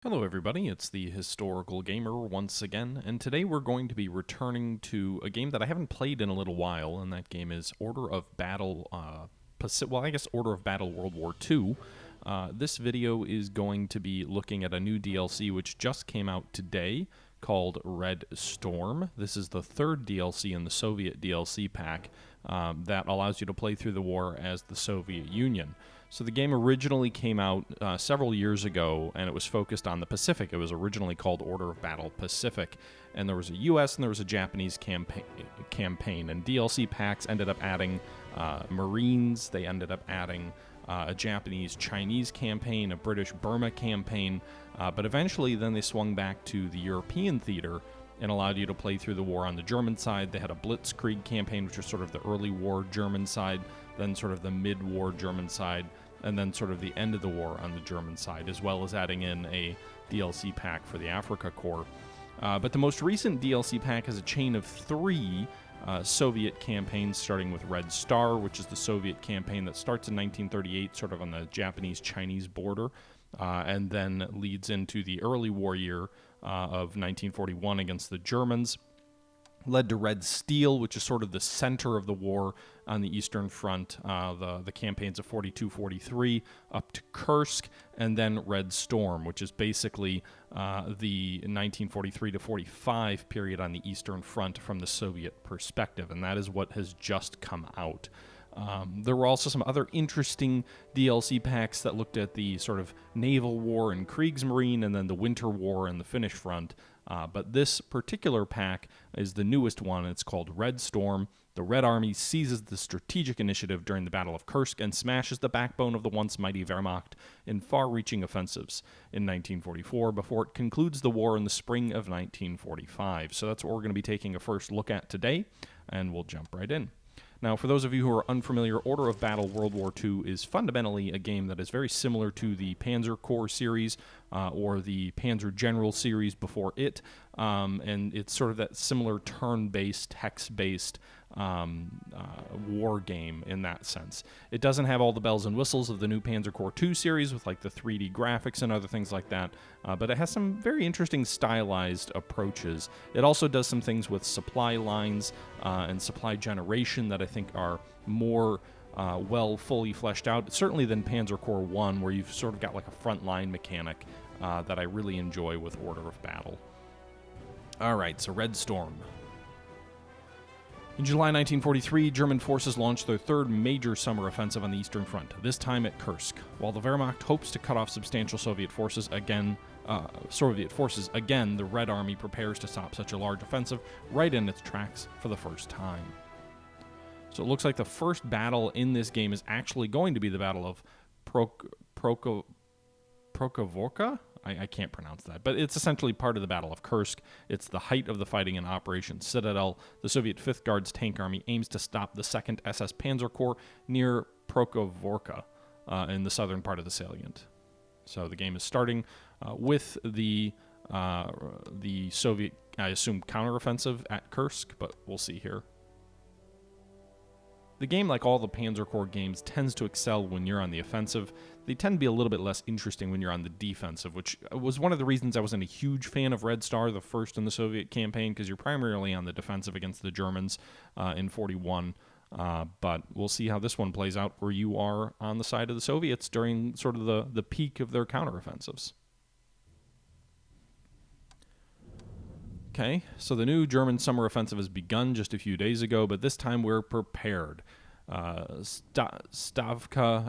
Hello everybody, it's the Historical Gamer once again, and today we're going to be returning to a game that I haven't played in a little while, and that game is Order of Battle, Order of Battle World War II. This video is going to be looking at a new DLC which just came out today called Red Storm. This is the third DLC in the Soviet DLC pack that allows you to play through the war as the Soviet Union. So the game originally came out several years ago, and it was focused on the Pacific. It was originally called Order of Battle Pacific, and there was a U.S. and there was a Japanese campaign. And DLC packs ended up adding Marines. They ended up adding a Japanese-Chinese campaign, a British-Burma campaign, but eventually then they swung back to the European theater and allowed you to play through the war on the German side. They had a Blitzkrieg campaign, which was sort of the early war German side, then sort of the mid-war German side, and then sort of the end of the war on the German side, as well as adding in a DLC pack for the Africa Corps. But the most recent DLC pack has a chain of three Soviet campaigns, starting with Red Star, which is the Soviet campaign that starts in 1938, sort of on the Japanese-Chinese border, and then leads into the early war year of 1941 against the Germans. Led to Red Steel, which is sort of the center of the war on the Eastern Front, the campaigns of 42-43 up to Kursk, and then Red Storm, which is basically the 1943 to 45 period on the Eastern Front from the Soviet perspective, and that is what has just come out. There were also some other interesting DLC packs that looked at the sort of naval war and Kriegsmarine, and then the winter war and the Finnish front. But this particular pack is the newest one. It's called Red Storm. The Red Army seizes the strategic initiative during the Battle of Kursk and smashes the backbone of the once mighty Wehrmacht in far-reaching offensives in 1944 before it concludes the war in the spring of 1945. So that's what we're going to be taking a first look at today, and we'll jump right in. Now, for those of you who are unfamiliar, Order of Battle World War II is fundamentally a game that is very similar to the Panzer Corps series or the Panzer General series before it, and it's sort of that similar turn-based, hex-based war game in that sense. It doesn't have all the bells and whistles of the new Panzer Corps II series with like the 3D graphics and other things like that, but it has some very interesting stylized approaches. It also does some things with supply lines and supply generation that I think are more fully fleshed out, certainly than Panzer Corps I, where you've sort of got like a frontline mechanic that I really enjoy with Order of Battle. Alright, so Red Storm. In July 1943, German forces launched their third major summer offensive on the Eastern Front, this time at Kursk. While the Wehrmacht hopes to cut off substantial Soviet forces again, the Red Army prepares to stop such a large offensive right in its tracks for the first time. So it looks like the first battle in this game is actually going to be the Battle of Prokhorovka? I can't pronounce that, but it's essentially part of the Battle of Kursk. It's the height of the fighting in Operation Citadel. The Soviet 5th Guards Tank Army aims to stop the 2nd SS Panzer Corps near Prokhorovka in the southern part of the salient. So the game is starting with the Soviet, I assume, counteroffensive at Kursk, but we'll see here. The game, like all the Panzer Corps games, tends to excel when you're on the offensive. They tend to be a little bit less interesting when you're on the defensive, which was one of the reasons I wasn't a huge fan of Red Star, the first in the Soviet campaign, because you're primarily on the defensive against the Germans in 41. But we'll see how this one plays out, where you are on the side of the Soviets during sort of the peak of their counteroffensives. Okay, so the new German summer offensive has begun just a few days ago, but this time we're prepared. Stavka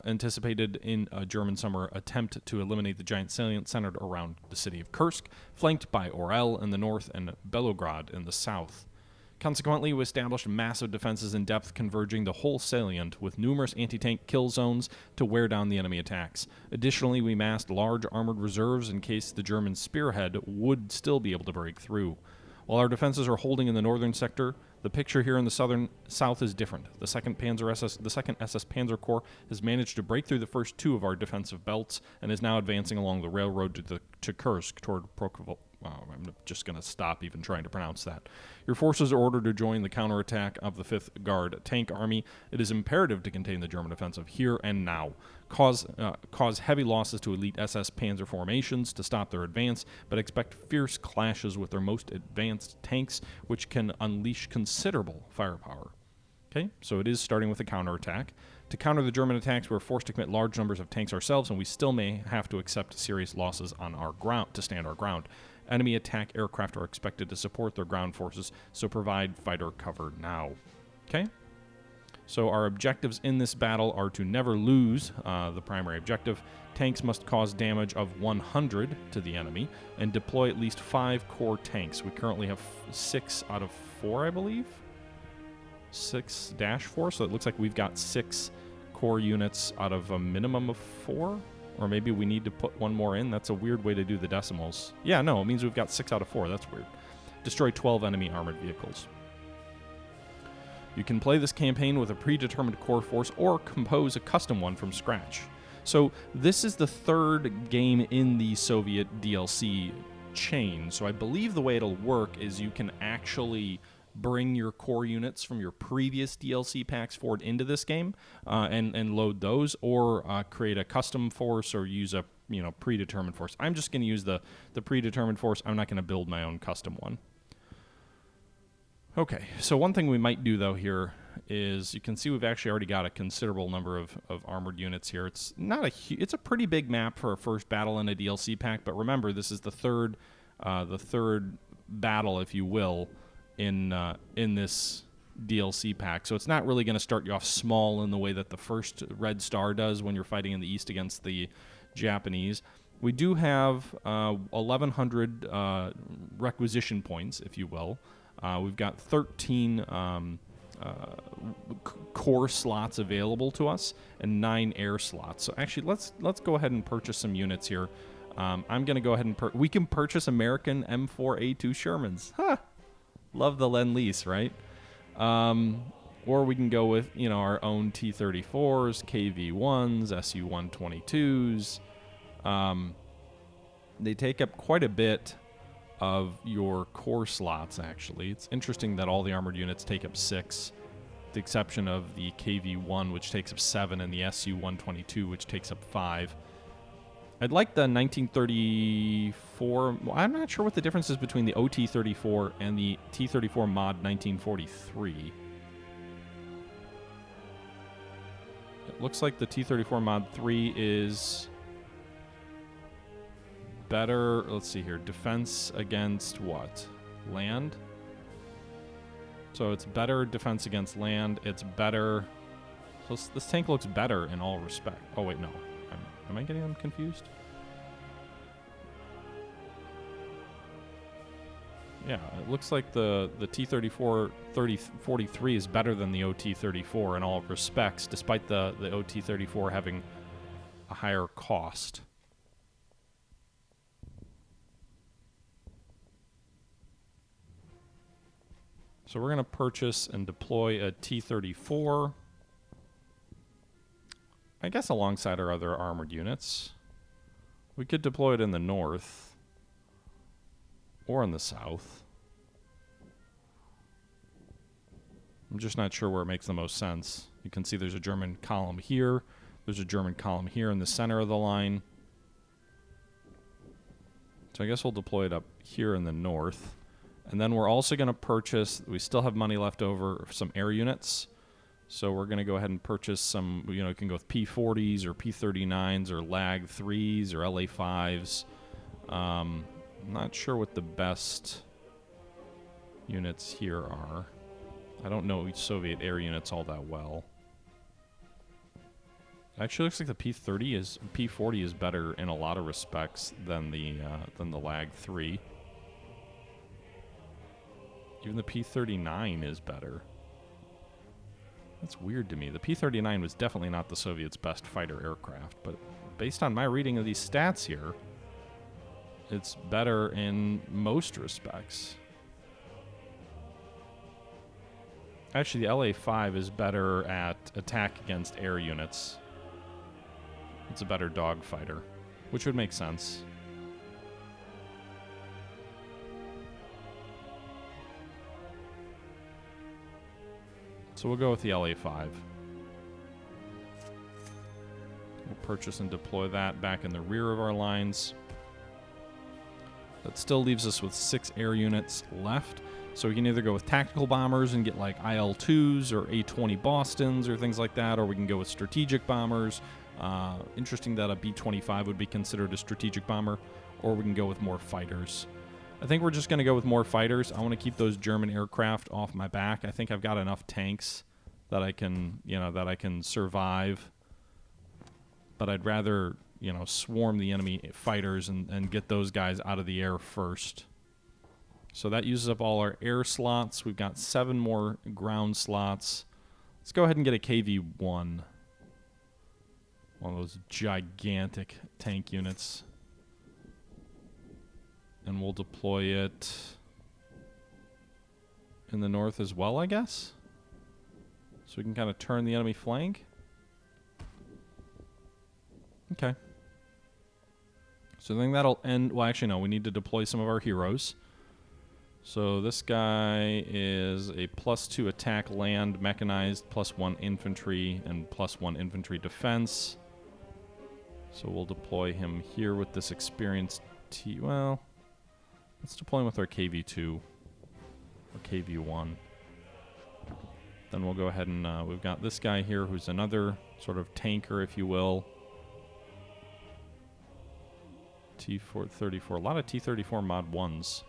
anticipated in a German summer attempt to eliminate the giant salient centered around the city of Kursk, flanked by Orel in the north and Belograd in the south. Consequently, we established massive defenses in depth, converging the whole salient with numerous anti-tank kill zones to wear down the enemy attacks. Additionally, we massed large armored reserves in case the German spearhead would still be able to break through. While our defenses are holding in the northern sector, the picture here in the south is different. The 2nd SS Panzer Corps has managed to break through the first two of our defensive belts and is now advancing along the railroad to Kursk toward I'm just going to stop even trying to pronounce that. Your forces are ordered to join the counterattack of the 5th Guard Tank Army. It is imperative to contain the German offensive here and now. Cause heavy losses to elite SS Panzer formations to stop their advance, but expect fierce clashes with their most advanced tanks, which can unleash considerable firepower. Okay, so it is starting with a counterattack. To counter the German attacks, we're forced to commit large numbers of tanks ourselves, and we still may have to accept serious losses on our ground to stand our ground. Enemy attack aircraft are expected to support their ground forces, so provide fighter cover now. Okay? So our objectives in this battle are to never lose the primary objective. Tanks must cause damage of 100 to the enemy, and deploy at least 5 core tanks. We currently have 6 out of 4, I believe? 6-4, so it looks like we've got 6 core units out of a minimum of 4, or maybe we need to put one more in. That's a weird way to do the decimals. Yeah, no, it means we've got 6 out of 4. That's weird. Destroy 12 enemy armored vehicles. You can play this campaign with a predetermined core force or compose a custom one from scratch. So this is the 3rd game in the Soviet DLC chain, so I believe the way it'll work is you can actually bring your core units from your previous DLC packs forward into this game and load those, or create a custom force or use a predetermined force. I'm just going to use the predetermined force. I'm not going to build my own custom one. Okay, so one thing we might do though here is you can see we've actually already got a considerable number of armored units here. It's not it's a pretty big map for a first battle in a DLC pack, but remember this is the third battle, if you will, in this DLC pack. So it's not really going to start you off small in the way that the first Red Star does when you're fighting in the east against the Japanese. We do have 1,100 requisition points, if you will. We've got 13 core slots available to us and 9 air slots. So actually, let's go ahead and purchase some units here. I'm going to go ahead and we can purchase American M4A2 Shermans. Huh. Love the Lend-Lease, right? Or we can go with, our own T-34s, KV-1s, Su-122s. They take up quite a bit of your core slots, actually. It's interesting that all the armored units take up 6, with the exception of the KV-1, which takes up 7, and the Su-122, which takes up 5. I'd like the 1934... I'm not sure what the difference is between the OT-34 and the T-34 mod 1943. It looks like the T-34 mod 3 is better... Let's see here. Defense against what? Land? So it's better defense against land. It's better... So this tank looks better in all respect. Oh, wait, no. Am I getting them confused? Yeah, it looks like the T-34 43 is better than the OT-34 in all respects, despite the OT-34 having a higher cost. So we're going to purchase and deploy a T-34. I guess alongside our other armored units. We could deploy it in the north or in the south. I'm just not sure where it makes the most sense. You can see there's a German column here. There's a German column here in the center of the line. So I guess we'll deploy it up here in the north. And then we're also going to purchase, we still have money left over, some air units. So we're going to go ahead and purchase some, you can go with P-40s or P-39s or LAG-3s or LA-5s. I'm not sure what the best units here are. I don't know Soviet air units all that well. Actually, looks like the P-40 is better in a lot of respects than the LAG-3. Even the P-39 is better. That's weird to me. The P-39 was definitely not the Soviets' best fighter aircraft, but based on my reading of these stats here, it's better in most respects. Actually, the LA-5 is better at attack against air units. It's a better dogfighter, which would make sense. So we'll go with the LA-5. We'll purchase and deploy that back in the rear of our lines. That still leaves us with 6 air units left. So we can either go with tactical bombers and get like IL-2s or A-20 Bostons or things like that, or we can go with strategic bombers. Interesting that a B-25 would be considered a strategic bomber, or we can go with more fighters. I think we're just going to go with more fighters. I want to keep those German aircraft off my back. I think I've got enough tanks that I can, that I can survive. But I'd rather, swarm the enemy fighters and get those guys out of the air first. So that uses up all our air slots. We've got 7 more ground slots. Let's go ahead and get a KV-1. One of those gigantic tank units. And we'll deploy it in the north as well, I guess. So we can kind of turn the enemy flank. Okay. So I think that'll end... Well, actually, no. We need to deploy some of our heroes. So this guy is a +2 attack land, mechanized, +1 infantry, and +1 infantry defense. So we'll deploy him here with this experienced well, let's deploy him with our KV-2 or KV-1. Then we'll go ahead and we've got this guy here who's another sort of tanker, if you will. T-34, a lot of T-34 mod 1s.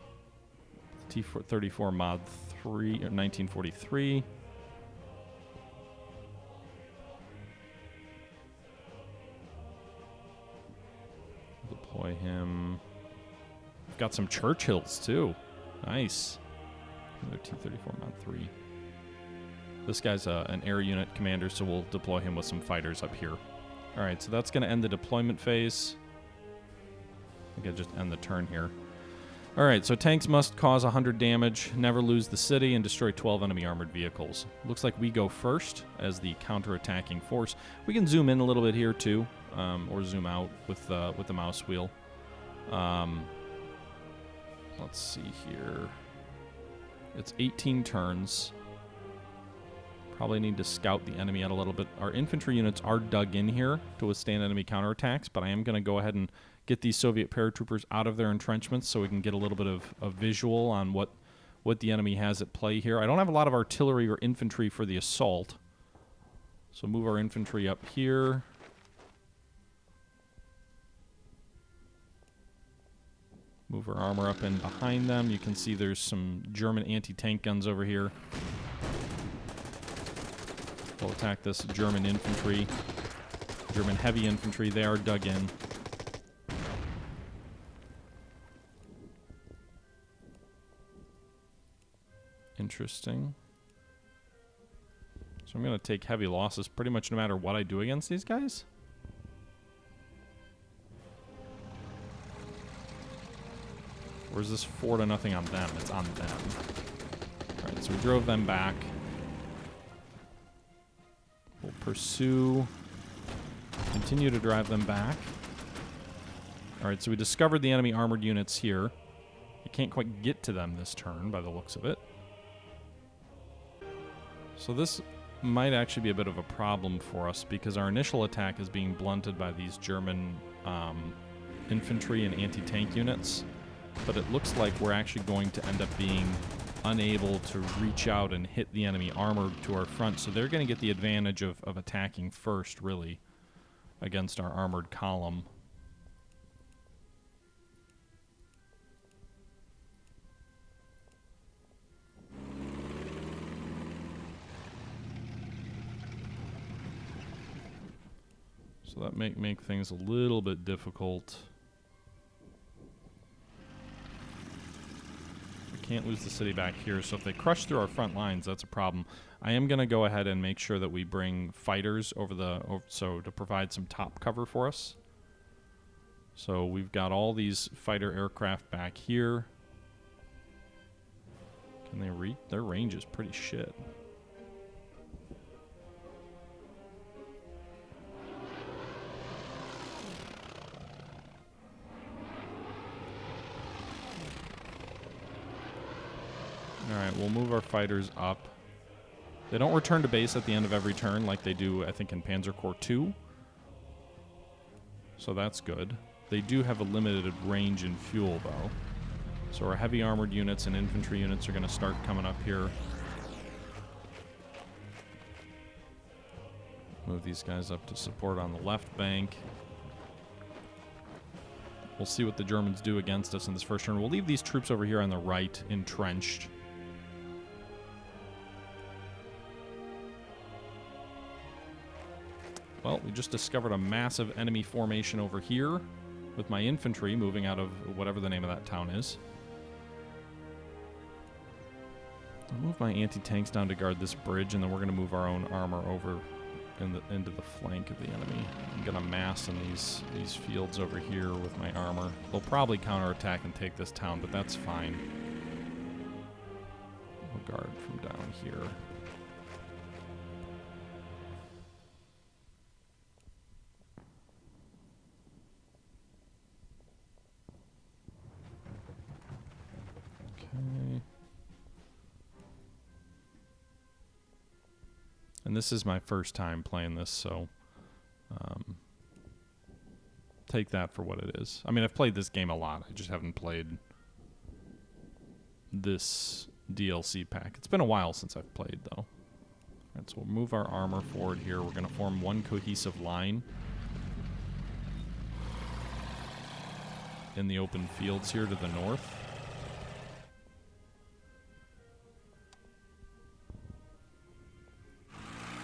T-34 mod 3 or 1943. Deploy him. We've got some Churchills too. Nice. Another T-34 mod 3. This guy's an air unit commander, so we'll deploy him with some fighters up here. All right, so that's going to end the deployment phase. I think I just end the turn here. All right, so tanks must cause 100 damage, never lose the city, and destroy 12 enemy armored vehicles. Looks like we go first as the counter-attacking force. We can zoom in a little bit here too, or zoom out with the mouse wheel. Let's see here. It's 18 turns. Probably need to scout the enemy out a little bit. Our infantry units are dug in here to withstand enemy counterattacks, but I am going to go ahead and get these Soviet paratroopers out of their entrenchments so we can get a little bit of a visual on what the enemy has at play here. I don't have a lot of artillery or infantry for the assault, so move our infantry up here. Move our armor up in behind them. You can see there's some German anti-tank guns over here. We'll attack this German infantry. German heavy infantry. They are dug in. Interesting. So I'm going to take heavy losses pretty much no matter what I do against these guys. Or is this 4-0 on them? It's on them. Alright, so we drove them back. We'll pursue. Continue to drive them back. Alright, so we discovered the enemy armored units here. I can't quite get to them this turn by the looks of it. So this might actually be a bit of a problem for us because our initial attack is being blunted by these German infantry and anti-tank units. But it looks like we're actually going to end up being unable to reach out and hit the enemy armor to our front. So they're going to get the advantage of attacking first, really, against our armored column. So that make things a little bit difficult. Can't lose the city back here, so if they crush through our front lines, that's a problem. I am going to go ahead and make sure that we bring fighters so to provide some top cover for us. So we've got all these fighter aircraft back here. Can they reach? Their range is pretty shit. Alright, we'll move our fighters up. They don't return to base at the end of every turn like they do, I think, in Panzer Corps 2. So that's good. They do have a limited range in fuel, though. So our heavy armored units and infantry units are going to start coming up here. Move these guys up to support on the left bank. We'll see what the Germans do against us in this first turn. We'll leave these troops over here on the right, entrenched. Well, we just discovered a massive enemy formation over here with my infantry moving out of whatever the name of that town is. I'll move my anti-tanks down to guard this bridge, and then we're going to move our own armor over into the flank of the enemy. I'm going to mass in these fields over here with my armor. They'll probably counterattack and take this town, but that's fine. We'll guard from down here. Okay. And this is my first time playing this, so take that for what it is. I mean, I've played this game a lot. I just haven't played this DLC pack. It's been a while since I've played, though. All right, so we'll move our armor forward here. We're going to form one cohesive line in the open fields here to the north.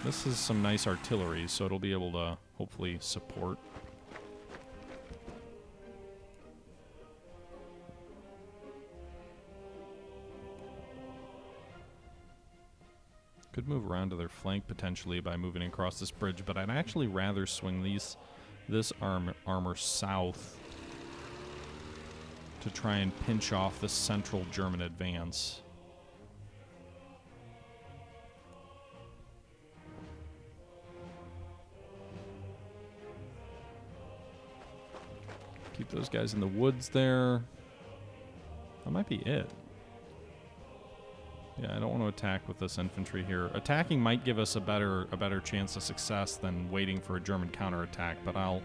This is some nice artillery, so it'll be able to hopefully support. Could move around to their flank potentially by moving across this bridge, but I'd actually rather swing this armor south to try and pinch off the central German advance. Keep those guys in the woods there. That might be it. Yeah, I don't want to attack with this infantry here. Attacking might give us a better chance of success than waiting for a German counterattack, but I'll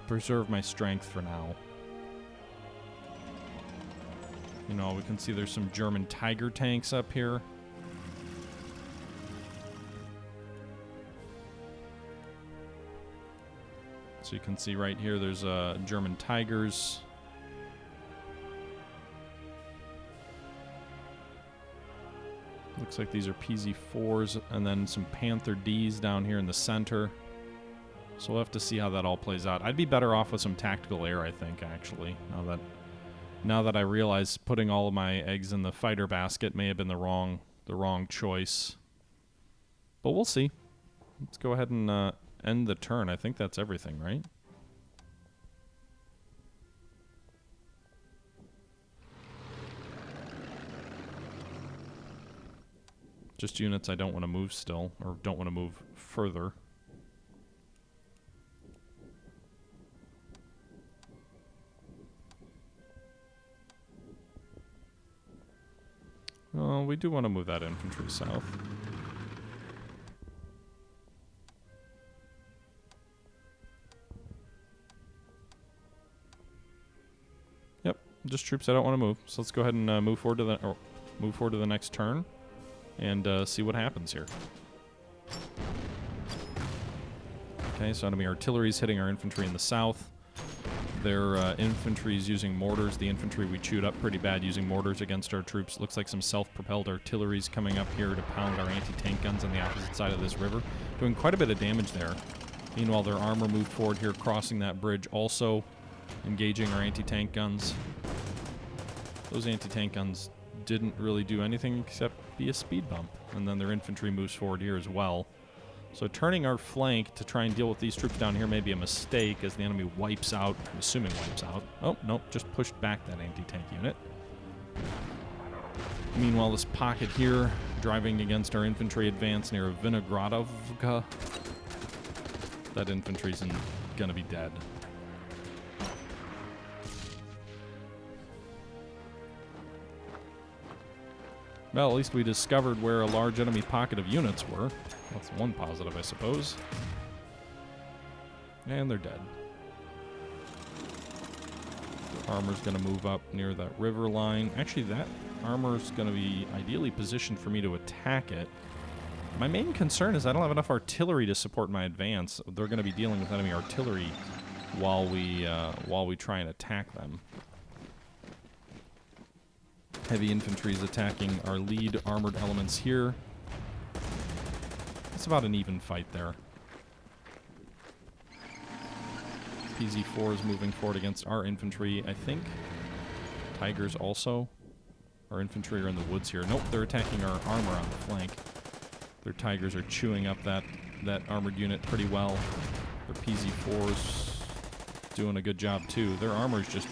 preserve my strength for now. You know, we can see there's some German Tiger tanks up here. So you can see right here there's German Tigers. Looks like these are PZ4s and then some Panther Ds down here in the center. So we'll have to see how that all plays out. I'd be better off with some tactical air, I think, actually. Now that I realize putting all of my eggs in the fighter basket may have been the wrong choice. But we'll see. Let's go ahead and end the turn. I think that's everything, right? Just units I don't want to move still, or don't want to move further. Well, we do want to move that infantry south. Yep, just troops I don't want to move. So let's go ahead and move forward to the next turn. And see what happens here. Okay, so enemy artillery is hitting our infantry in the south. Their infantry is using mortars. The infantry we chewed up pretty bad using mortars against our troops. Looks like some self-propelled artillery is coming up here to pound our anti-tank guns on the opposite side of this river. Doing quite a bit of damage there. Meanwhile, their armor moved forward here, crossing that bridge, also engaging our anti-tank guns. Those anti-tank guns didn't really do anything except be a speed bump. And then their infantry moves forward here as well. So turning our flank to try and deal with these troops down here may be a mistake as the enemy wipes out, I'm assuming wipes out. Oh, nope, just pushed back that anti-tank unit. Meanwhile, this pocket here, driving against our infantry advance near Vinogradovka. That infantry's gonna be dead. Well, at least we discovered where a large enemy pocket of units were. That's one positive, I suppose. And they're dead. Their armor's going to move up near that river line. Actually, that armor's going to be ideally positioned for me to attack it. My main concern is I don't have enough artillery to support my advance. They're going to be dealing with enemy artillery while we try and attack them. Heavy infantry is attacking our lead armored elements here. It's about an even fight there. PZ-4 is moving forward against our infantry, I think. Tigers also. Our infantry are in the woods here. Nope, they're attacking our armor on the flank. Their Tigers are chewing up that armored unit pretty well. Their PZ-4's doing a good job too. Their armor's just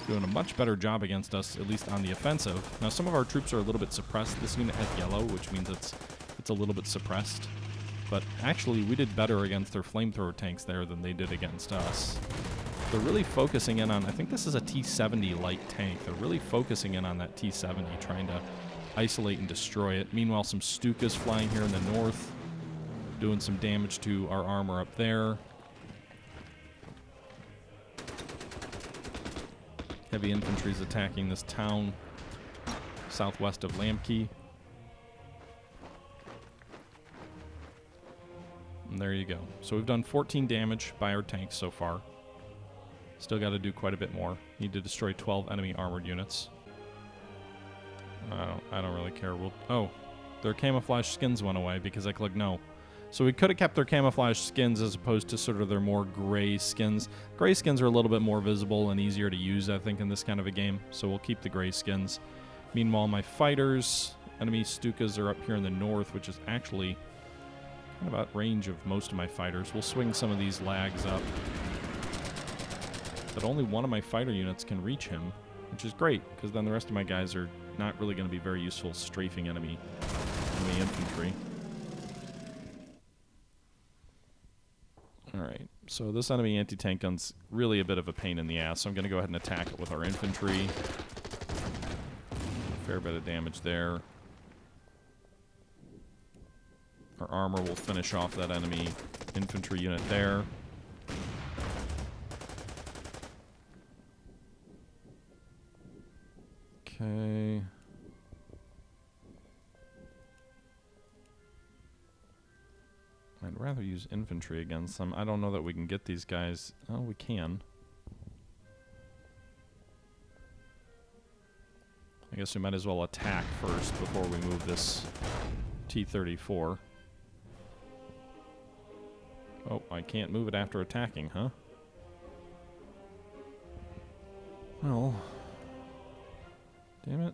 doing a much better job against us, at least on the offensive. Now, some of our troops are a little bit suppressed. This unit has yellow, which means it's a little bit suppressed. But actually, we did better against their flamethrower tanks there than they did against us. They're really focusing in on, I think this is a T-70 light tank. They're really focusing in on that T-70, trying to isolate and destroy it. Meanwhile, some Stukas flying here in the north, doing some damage to our armor up there. Heavy infantry is attacking this town southwest of Lamke. And there you go. So we've done 14 damage by our tanks so far. Still got to do quite a bit more. Need to destroy 12 enemy armored units. I don't really care. Oh, their camouflage skins went away because I clicked no. So we could have kept their camouflage skins as opposed to sort of their more gray skins. Gray skins are a little bit more visible and easier to use, I think, in this kind of a game. So we'll keep the gray skins. Meanwhile, my fighters, enemy Stukas are up here in the north, which is actually kind of out range of most of my fighters. We'll swing some of these lags up. But only one of my fighter units can reach him, which is great, because then the rest of my guys are not really going to be very useful strafing enemy infantry. Alright, so this enemy anti-tank gun's really a bit of a pain in the ass, so I'm going to go ahead and attack it with our infantry. A fair bit of damage there. Our armor will finish off that enemy infantry unit there. Okay. I'd rather use infantry against them. I don't know that we can get these guys. Oh, we can. I guess we might as well attack first before we move this T-34. Oh, I can't move it after attacking, huh? Well, damn it.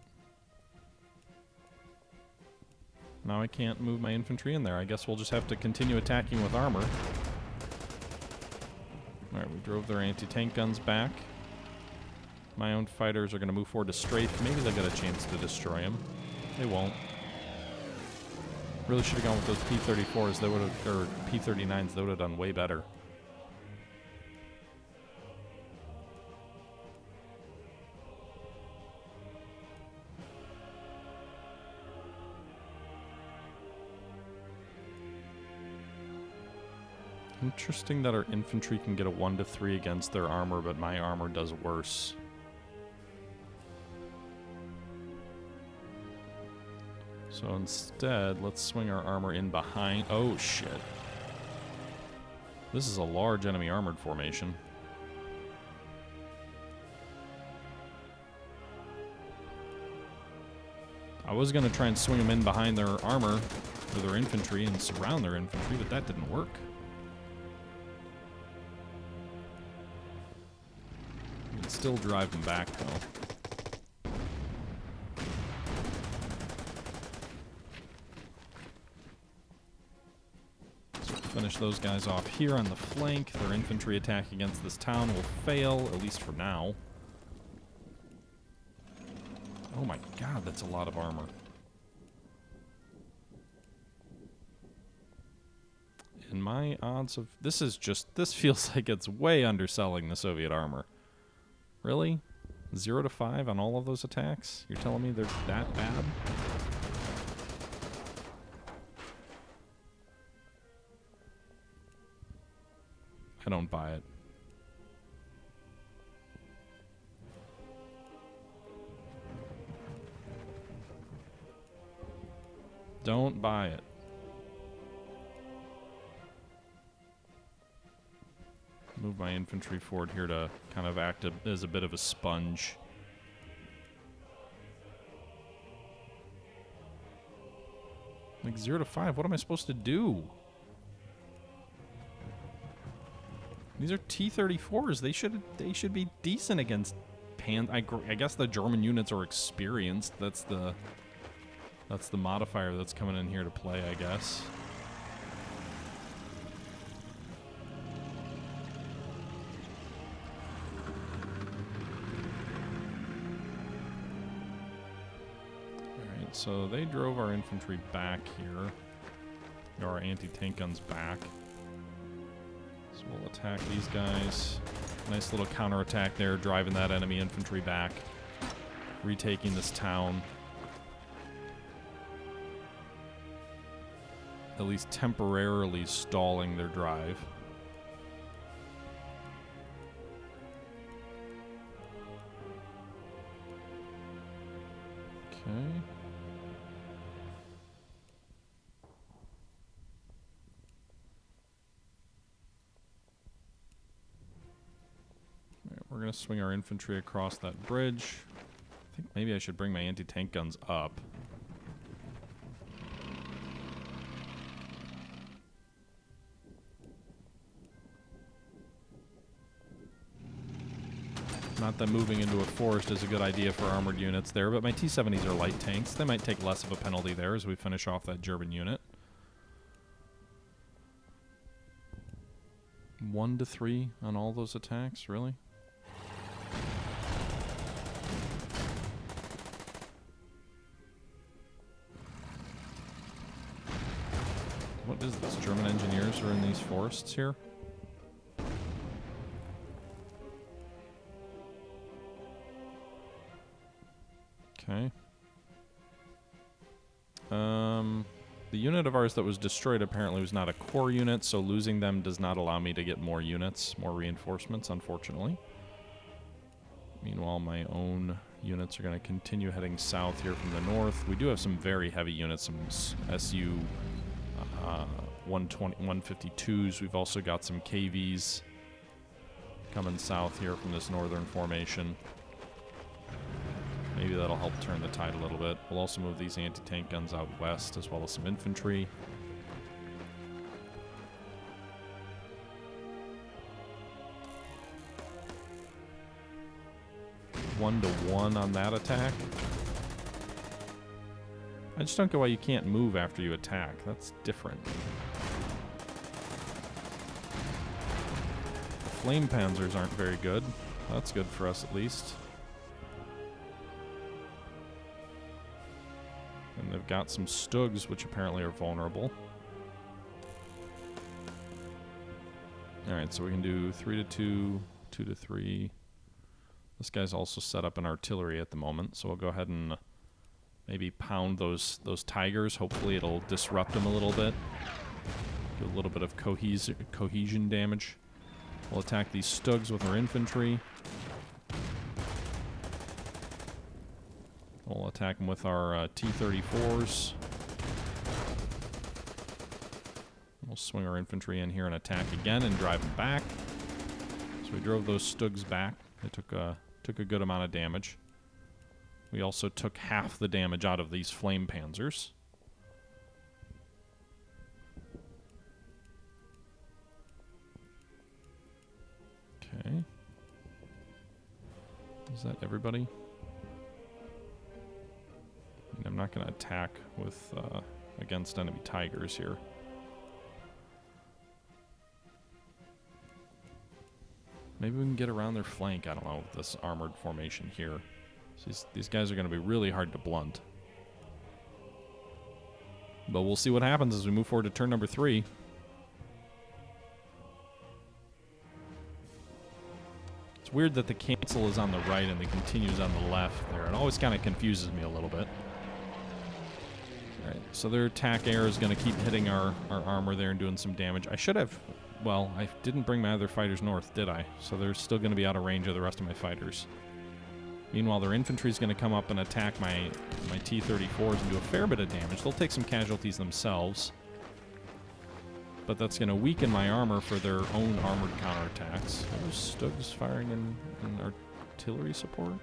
Now I can't move my infantry in there. I guess we'll just have to continue attacking with armor. Alright, we drove their anti-tank guns back. My own fighters are going to move forward to strafe. Maybe they'll get a chance to destroy them. They won't. Really should have gone with those P-34s. They would have, or P-39s. They would have done way better. Interesting that our infantry can get a 1-3 against their armor, but my armor does worse. So instead, let's swing our armor in behind. Oh, shit. This is a large enemy armored formation. I was going to try and swing them in behind their armor, or their infantry, and surround their infantry, but that didn't work. We can still drive them back, though. So we'll finish those guys off here on the flank. Their infantry attack against this town will fail, at least for now. Oh my god, that's a lot of armor. And my odds of... This feels like it's way underselling the Soviet armor. Really? 0 to 5 on all of those attacks? You're telling me they're that bad? I don't buy it. Don't buy it. Move my infantry forward here to kind of act as a bit of a sponge. Like 0 to 5, what am I supposed to do? These are T-34s. They should be decent against I guess the German units are experienced. That's the modifier that's coming in here to play, I guess. Alright, so they drove our infantry back here. Our anti-tank guns back. So we'll attack these guys. Nice little counterattack there, driving that enemy infantry back. Retaking this town. At least temporarily stalling their drive. Okay. Alright, we're gonna swing our infantry across that bridge. I think maybe I should bring my anti-tank guns up. Not that moving into a forest is a good idea for armored units there, but my T-70s are light tanks. They might take less of a penalty there as we finish off that German unit. 1 to 3 on all those attacks, really? What is this? German engineers are in these forests here? Okay. The unit of ours that was destroyed apparently was not a core unit, so losing them does not allow me to get more units, more reinforcements, unfortunately. Meanwhile, my own units are going to continue heading south here from the north. We do have some very heavy units, some SU 152s. We've also got some KVs coming south here from this northern formation. Maybe that'll help turn the tide a little bit. We'll also move these anti-tank guns out west, as well as some infantry. One to one on that attack. I just don't get why you can't move after you attack. That's different. The flame panzers aren't very good. That's good for us at least. And they've got some Stugs, which apparently are vulnerable. Alright, so we can do 3 to 2, 2 to 3. This guy's also set up an artillery at the moment, so we'll go ahead and maybe pound those Tigers. Hopefully it'll disrupt them a little bit. Do a little bit of cohesion damage. We'll attack these Stugs with our infantry. We'll attack them with our T-34s. We'll swing our infantry in here and attack again and drive them back. So we drove those Stugs back. They took a good amount of damage. We also took half the damage out of these flame panzers. Okay. Is that everybody? I'm not going to attack with against enemy Tigers here. Maybe we can get around their flank. I don't know, with this armored formation here. So these guys are going to be really hard to blunt. But we'll see what happens as we move forward to turn number 3. It's weird that the cancel is on the right and the continue is on the left there. It always kind of confuses me a little bit. Alright, so their attack air is going to keep hitting our armor there and doing some damage. I should have well, I didn't bring my other fighters north, did I? So they're still going to be out of range of the rest of my fighters. Meanwhile, their infantry is going to come up and attack my T-34s and do a fair bit of damage. They'll take some casualties themselves, but that's going to weaken my armor for their own armored counterattacks. Are those Stugs firing in artillery support?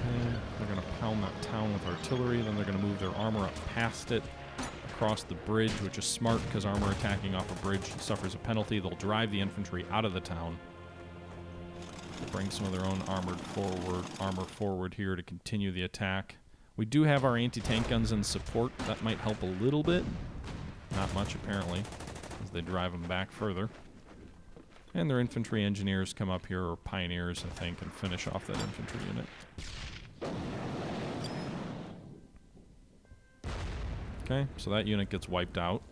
Okay, they're going to pound that town with artillery, then they're going to move their armor up past it, across the bridge, which is smart because armor attacking off a bridge suffers a penalty. They'll drive the infantry out of the town. Bring some of their own armor forward here to continue the attack. We do have our anti-tank guns in support. That might help a little bit. Not much, apparently, as they drive them back further. And their infantry engineers come up here, or pioneers, I think, and finish off that infantry unit. Okay, so that unit gets wiped out.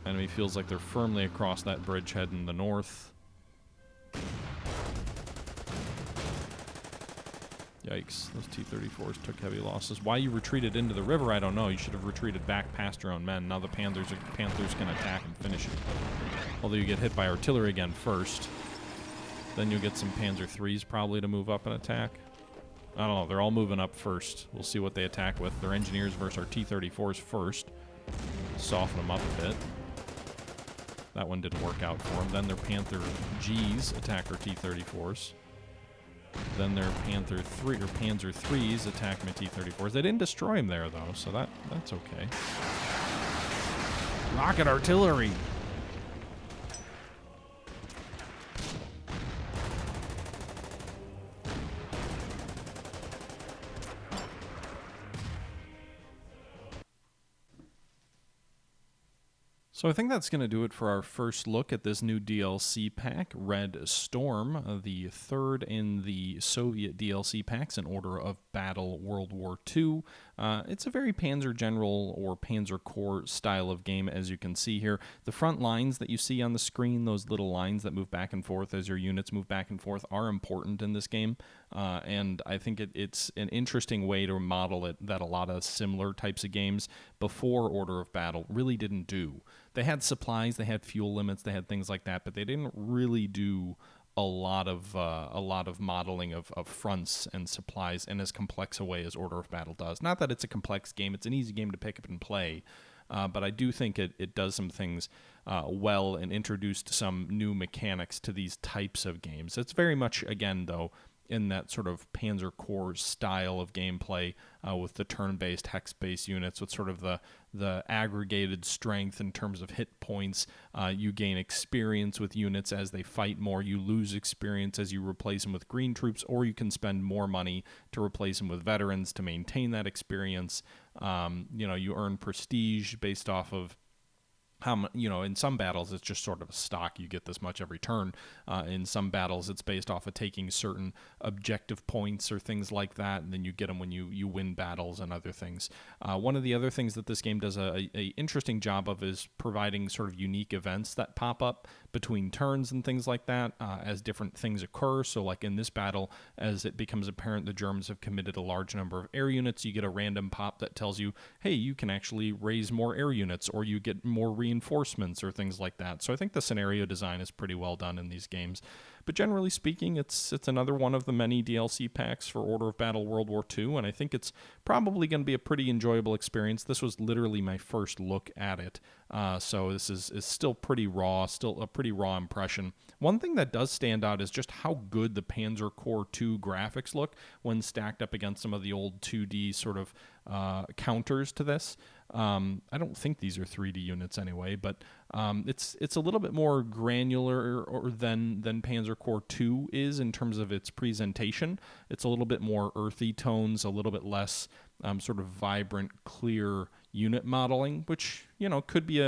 Enemy feels like they're firmly across that bridgehead in the north. Yikes, those T-34s took heavy losses. Why you retreated into the river, I don't know. You should have retreated back past your own men. Now the Panthers can attack and finish it. Although you get hit by artillery again first. Then you'll get some Panzer IIIs probably to move up and attack. I don't know, they're all moving up first. We'll see what they attack with. Their engineers versus our T-34s first. Soften them up a bit. That one didn't work out for them. Then their Panther Gs attack our T-34s. Then their Panzer IIIs attack my T-34s. They didn't destroy them there, though, so that's okay. Rocket artillery! So I think that's going to do it for our first look at this new DLC pack, Red Storm, the third in the Soviet DLC packs in Order of Battle World War II. It's a very Panzer General or Panzer Corps style of game, as you can see here. The front lines that you see on the screen, those little lines that move back and forth as your units move back and forth, are important in this game. And I think it's an interesting way to model it that a lot of similar types of games before Order of Battle really didn't do. They had supplies, they had fuel limits, they had things like that, but they didn't really do a lot of modeling of fronts and supplies in as complex a way as Order of Battle does. Not that it's a complex game; it's an easy game to pick up and play. But I do think it does some things well and introduced some new mechanics to these types of games. It's very much, again, though, in that sort of Panzer Corps style of gameplay with the turn-based, hex-based units, with sort of the aggregated strength in terms of hit points. You gain experience with units as they fight more. You lose experience as you replace them with green troops, or you can spend more money to replace them with veterans to maintain that experience. You earn prestige based off of in some battles it's just sort of a stock. You get this much every turn. In some battles it's based off of taking certain objective points or things like that, and then you get them when you win battles and other things. One of the other things that this game does a interesting job of is providing sort of unique events that pop up between turns and things like that as different things occur. So like in this battle, as it becomes apparent the Germans have committed a large number of air units, you get a random pop that tells you, hey, you can actually raise more air units, or you get more reinforcements or things like that. So I think the scenario design is pretty well done in these games. But generally speaking, it's another one of the many DLC packs for Order of Battle World War II, and I think it's probably going to be a pretty enjoyable experience. This was literally my first look at it, so this is still pretty raw, still a pretty raw impression. One thing that does stand out is just how good the Panzer Corps II graphics look when stacked up against some of the old 2D sort of counters to this. I don't think these are 3D units anyway, but it's a little bit more granular than Panzer Corps II is in terms of its presentation. It's a little bit more earthy tones, a little bit less sort of vibrant, clear unit modeling, which could be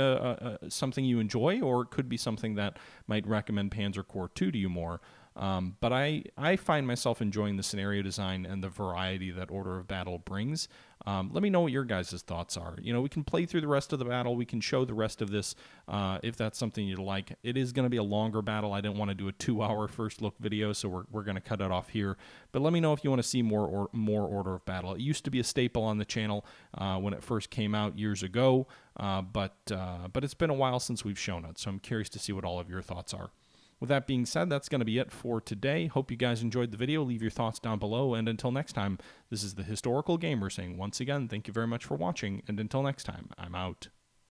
something you enjoy, or it could be something that might recommend Panzer Corps II to you more. But I find myself enjoying the scenario design and the variety that Order of Battle brings. Let me know what your guys' thoughts are. We can play through the rest of the battle. We can show the rest of this if that's something you'd like. It is going to be a longer battle. I didn't want to do a 2-hour first look video, so we're going to cut it off here. But let me know if you want to see more Order of Battle. It used to be a staple on the channel when it first came out years ago, but it's been a while since we've shown it, so I'm curious to see what all of your thoughts are. With that being said, that's going to be it for today. Hope you guys enjoyed the video. Leave your thoughts down below. And until next time, this is the Historical Gamer saying once again, thank you very much for watching. And until next time, I'm out.